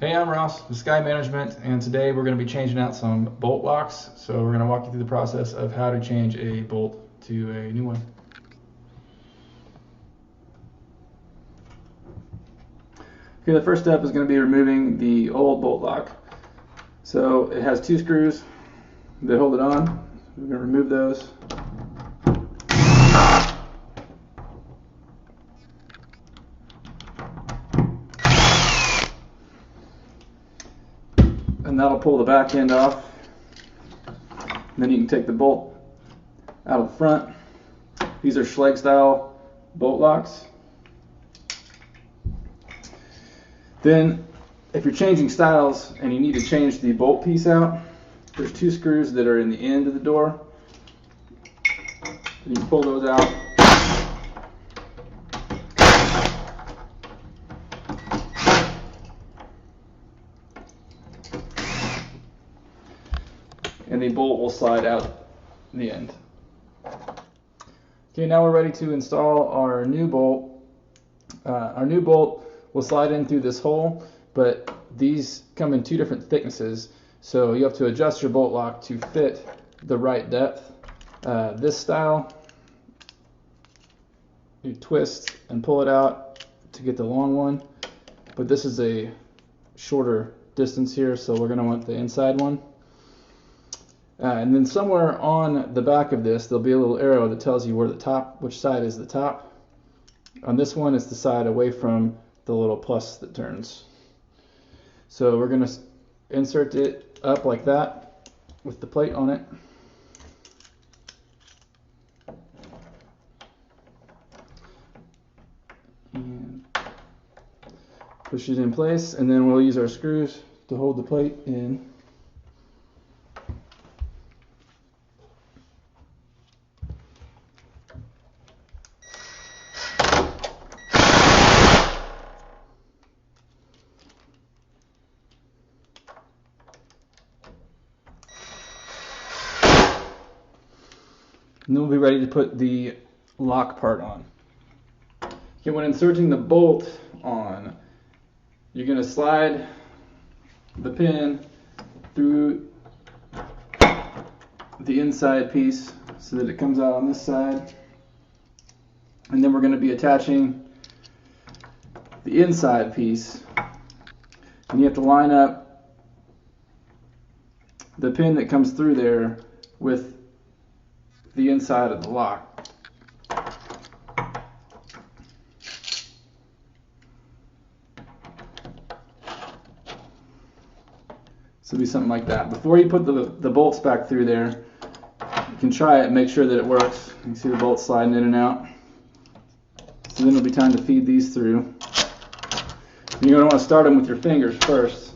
Hey, I'm Ross with Sky Management, and today we're going to be changing out some bolt locks. So we're going to walk you through the process of how to change a bolt to a new one. Okay, the first step is going to be removing the old bolt lock. So it has two screws that hold it on. We're going to remove those. And that'll pull the back end off. And then you can take the bolt out of the front. These are Schlage style bolt locks. Then if you're changing styles and you need to change the bolt piece out, there's two screws that are in the end of the door. You can pull those out. And the bolt will slide out the end. Okay, now we're ready to install our new bolt. Our new bolt will slide in through this hole, but these come in two different thicknesses, so you have to adjust your bolt lock to fit the right depth. This style, you twist and pull it out to get the long one, but this is a shorter distance here, so we're going to want the inside one. And then somewhere on the back of this, there'll be a little arrow that tells you where the top, which side is the top. On this one, it's the side away from the little plus that turns. So we're going to insert it up like that with the plate on it. And push it in place, and then we'll use our screws to hold the plate in. And then we'll be ready to put the lock part on. Okay, when inserting the bolt on, you're going to slide the pin through the inside piece so that it comes out on this side. And then we're going to be attaching the inside piece. And you have to line up the pin that comes through there with the inside of the lock. So it'll be something like that. Before you put the bolts back through there, you can try it and make sure that it works. You can see the bolts sliding in and out. So then it'll be time to feed these through. You're going to want to start them with your fingers first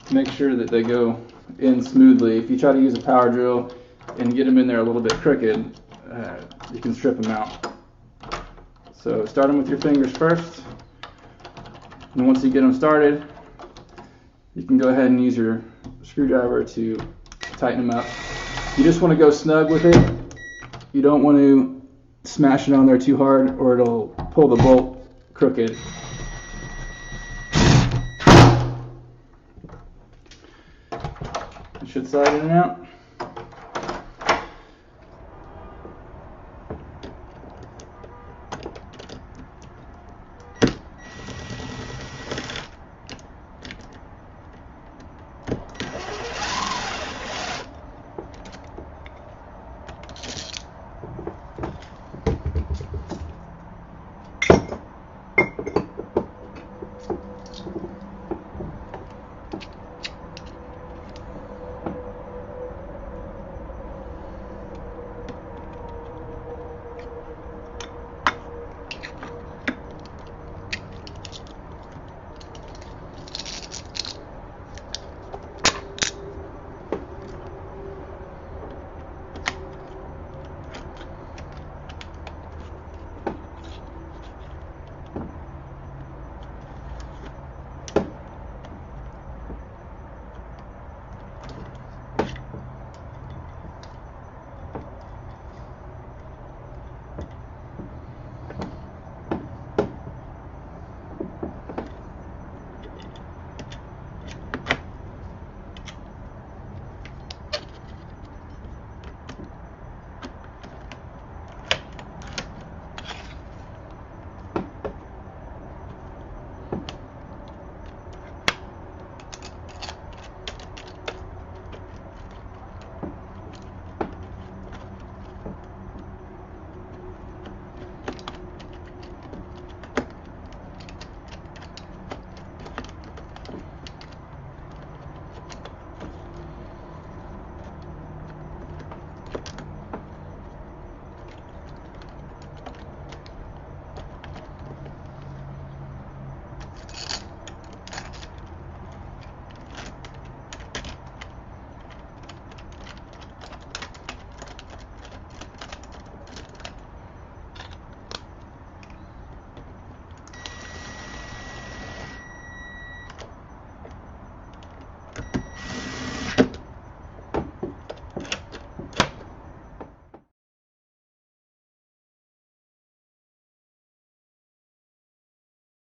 to make sure that they go in smoothly. If you try to use a power drill and get them in there a little bit crooked, you can strip them out. So start them with your fingers first, and once you get them started, you can go ahead and use your screwdriver to tighten them up. You just want to go snug with it. You don't want to smash it on there too hard or it'll pull the bolt crooked. It should slide in and out.